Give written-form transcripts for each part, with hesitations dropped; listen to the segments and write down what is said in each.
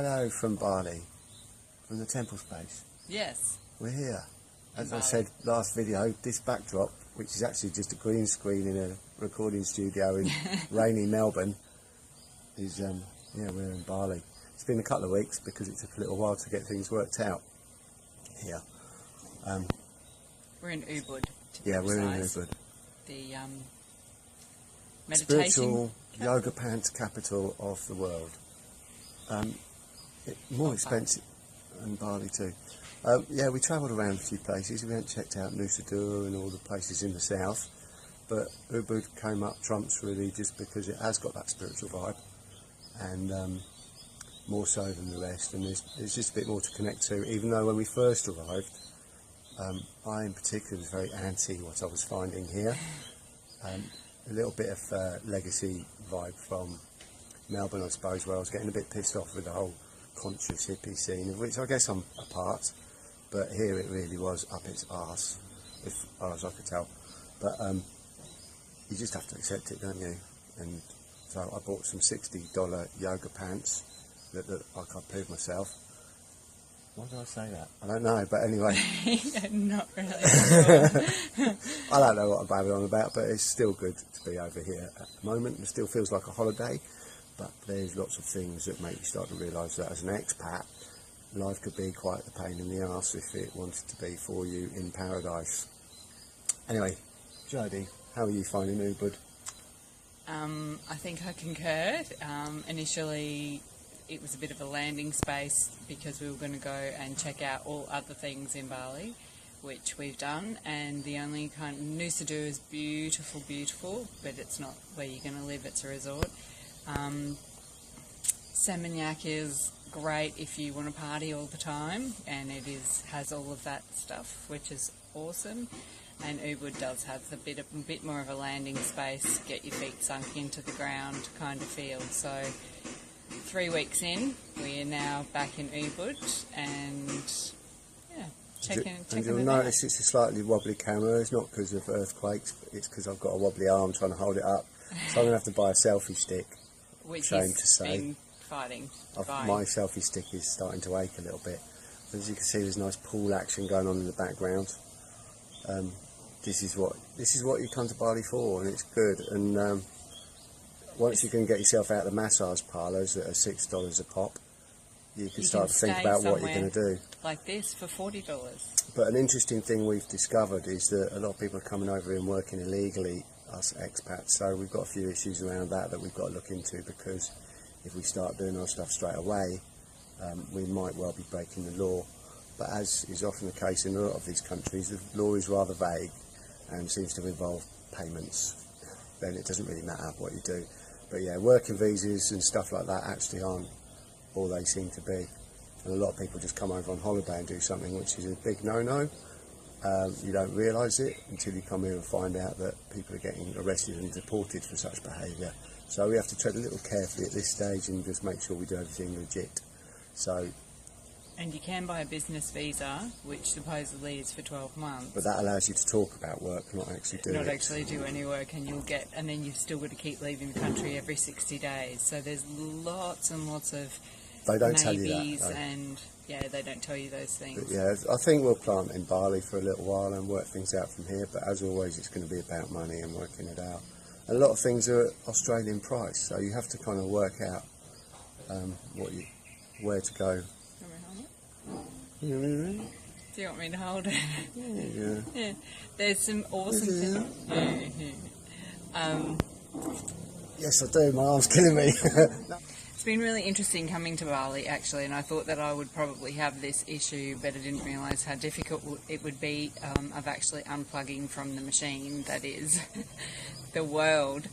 Hello from Bali, from the temple space. Yes. We're here. As I Bali. said last video, this backdrop, which is actually just a green screen in a recording studio in rainy Melbourne, is, yeah, we're in Bali. It's been a couple of weeks because it took a little while to get things worked out here. We're in Ubud. Yeah, we're in Ubud. The meditation Spiritual yoga pants capital of the world. More expensive than Bali too. Yeah, we travelled around a few places. We haven't checked out Nusa Dua and all the places in the south, but Ubud came up trumps really just because it has got that spiritual vibe, and more so than the rest. And there's just a bit more to connect to. Even though when we first arrived, I in particular was very anti what I was finding here. A little bit of legacy vibe from Melbourne, I suppose, where I was getting a bit pissed off with the whole conscious hippie scene, of which I guess I'm a part, but here it really was up its arse, as far as I could tell. But you just have to accept it, don't you? And so I bought some $60 yoga pants that I can't prove myself. Why did I say that? I don't know, but anyway. Not really. Sure. I don't know what I'm babbling on about, but it's still good to be over here at the moment. It still feels like a holiday, but there's lots of things that make you start to realise that as an expat, life could be quite the pain in the arse if it wanted to be for you in paradise. Anyway, Jodie, how are you finding Ubud? I think I concur. Initially, it was a bit of a landing space because we were going to go and check out all other things in Bali, which we've done, and the only kind of Nusa Dua is beautiful, beautiful, but it's not where you're going to live, it's a resort. Seminyak is great if you want to party all the time, and it has all of that stuff, which is awesome. And Ubud does have a bit more of a landing space, get your feet sunk into the ground kind of feel. So 3 weeks in, we are now back in Ubud, and yeah, checking and you'll notice it's a slightly wobbly camera. It's not because of earthquakes, but it's because I've got a wobbly arm trying to hold it up. So I'm going to have to buy a selfie stick. Which shame to say. Been fighting. My selfie stick is starting to ache a little bit. As you can see, there's nice pool action going on in the background. This is what you come to Bali for, and it's good. And once you can get yourself out of the massage parlours that are $6 a pop, you can start to think about what you're going to do. Like this for $40. But an interesting thing we've discovered is that a lot of people are coming over here and working illegally, us expats. So we've got a few issues around that we've got to look into, because if we start doing our stuff straight away, we might well be breaking the law. But as is often the case in a lot of these countries, the law is rather vague and seems to involve payments. Then it doesn't really matter what you do. But yeah, working visas and stuff like that actually aren't all they seem to be. And a lot of people just come over on holiday and do something which is a big no-no. You don't realise it until you come here and find out that people are getting arrested and deported for such behaviour. So we have to tread a little carefully at this stage and just make sure we do everything legit. And you can buy a business visa, which supposedly is for 12 months. But that allows you to talk about work, not actually do it. Not actually do any work, and and then you've still got to keep leaving the country every 60 days. So there's lots and lots of they don't maybes, tell you that, and yeah, they don't tell you those things. But yeah, I think we'll plant in Bali for a little while and work things out from here. But as always, it's going to be about money and working it out. And a lot of things are Australian price, so you have to kind of work out where to go. Do you want me to hold it? Yeah. Yeah. There's some awesome things. Yes, I do. My arm's killing me. It's been really interesting coming to Bali, actually, and I thought that I would probably have this issue, but I didn't realise how difficult it would be of actually unplugging from the machine that is the world.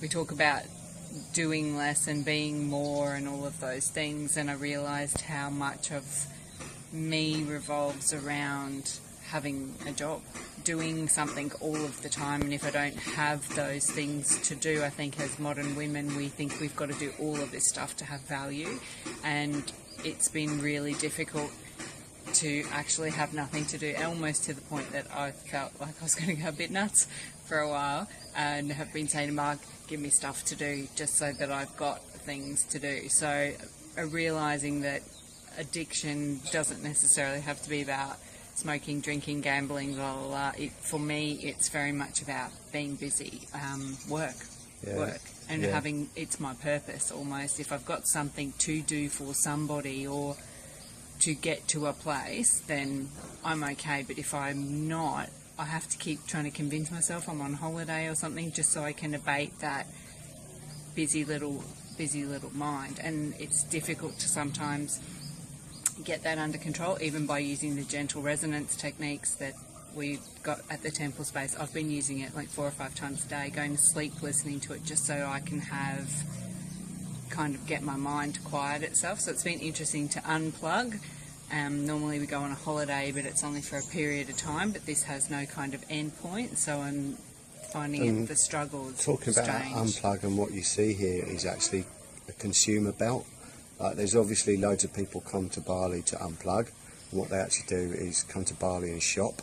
We talk about doing less and being more and all of those things, and I realised how much of me revolves around having a job, doing something all of the time. And if I don't have those things to do, I think as modern women we think we've got to do all of this stuff to have value, and it's been really difficult to actually have nothing to do, almost to the point that I felt like I was going to go a bit nuts for a while, and have been saying to Mark, give me stuff to do just so that I've got things to do. So realising that addiction doesn't necessarily have to be about smoking, drinking, gambling, blah, blah, blah. For me, it's very much about being busy, work, and having, it's my purpose almost. If I've got something to do for somebody or to get to a place, then I'm okay. But if I'm not, I have to keep trying to convince myself I'm on holiday or something just so I can abate that busy little mind. And it's difficult to sometimes get that under control, even by using the gentle resonance techniques that we got at the temple space. I've been using it like 4 or 5 times a day, going to sleep listening to it just so I can have kind of get my mind to quiet itself. So it's been interesting to unplug. Normally we go on a holiday, but it's only for a period of time, but this has no kind of end point, so I'm finding the struggle is talking about strange. unplug, and what you see here is actually a consumer belt. There's obviously loads of people come to Bali to unplug, and what they actually do is come to Bali and shop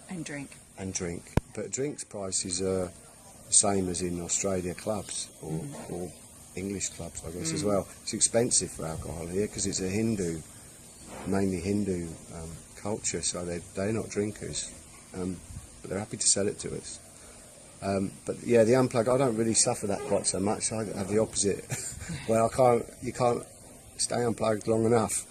And drink. But drinks prices are the same as in Australia clubs or English clubs, I guess, as well. It's expensive for alcohol here because it's a mainly Hindu culture, so they're not drinkers, but they're happy to sell it to us. But yeah, the unplug, I don't really suffer that quite so much. I have the opposite, where you can't stay unplugged long enough,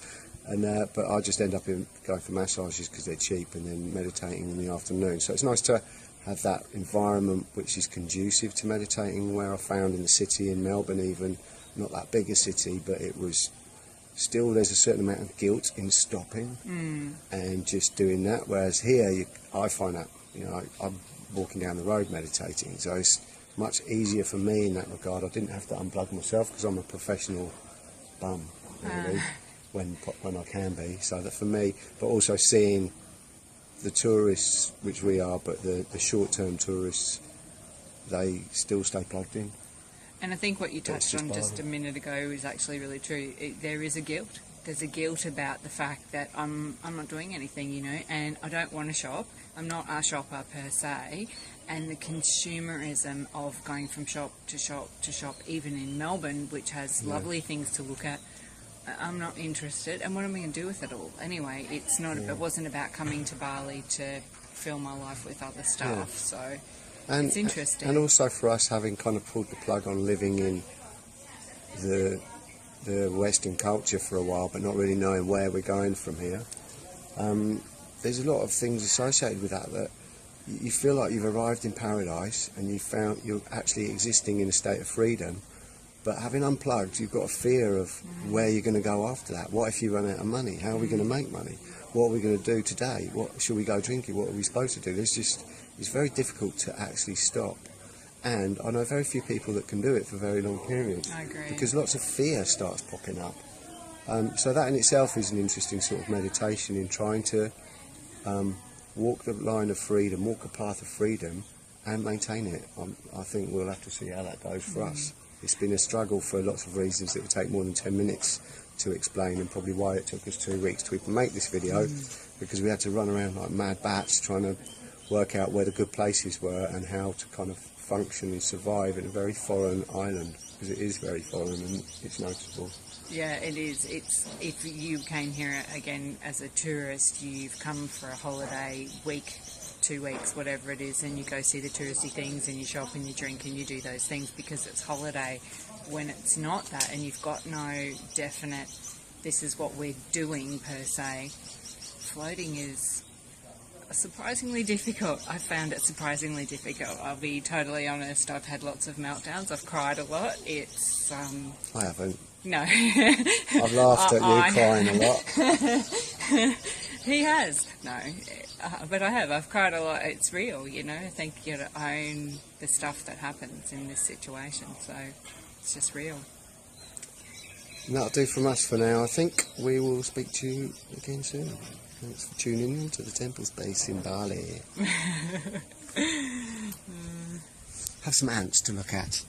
and but I just end up going for massages because they're cheap, and then meditating in the afternoon. So it's nice to have that environment which is conducive to meditating, where I found in the city, in Melbourne even, not that big a city, but it was still, there's a certain amount of guilt in stopping and just doing that, whereas here I find that, I'm walking down the road meditating, so it's much easier for me in that regard. I didn't have to unplug myself because I'm a professional bum, really, when I can be, so that for me, but also seeing the tourists, which we are, but the short-term tourists, they still stay plugged in. And I think what you touched on just a minute ago is actually really true. There is a guilt. There's a guilt about the fact that I'm not doing anything, and I don't want to shop. I'm not a shopper per se. And the consumerism of going from shop to shop to shop, even in Melbourne, which has lovely things to look at, I'm not interested. And what am I going to do with it all? Anyway, it's not. It wasn't about coming to Bali to fill my life with other stuff. So it's interesting. And also for us, having kind of pulled the plug on living in the Western culture for a while, but not really knowing where we're going from here, there's a lot of things associated with that you feel like you've arrived in paradise and you're actually existing in a state of freedom. But having unplugged, you've got a fear of where you're going to go after that. What if you run out of money? How are we going to make money? What are we going to do today? Should we go drinking? What are we supposed to do? It's very difficult to actually stop. And I know very few people that can do it for very long periods. I agree. Because lots of fear starts popping up. So that in itself is an interesting sort of meditation in trying to walk the line of freedom, walk a path of freedom and maintain it. I think we'll have to see how that goes for us. It's been a struggle for lots of reasons that would take more than 10 minutes to explain, and probably why it took us 2 weeks to even make this video, because we had to run around like mad bats trying to work out where the good places were and how to kind of function and survive in a very foreign island, because it is very foreign and it's noticeable. Yeah, it is. If you came here again as a tourist, you've come for a holiday week, 2 weeks, whatever it is, and you go see the touristy things and you shop and you drink and you do those things because it's holiday. When it's not that, and you've got no definite, this is what we're doing per se, floating is surprisingly difficult. I found it surprisingly difficult. I'll be totally honest. I've had lots of meltdowns. I've cried a lot. It's I haven't. No. I've laughed at you crying a lot. He has. No. But I have. I've cried a lot. It's real, I think you got to own the stuff that happens in this situation. So it's just real. And that'll do from us for now. I think we will speak to you again soon. Thanks for tuning in to the Temple Space in Bali. Have some ants to look at.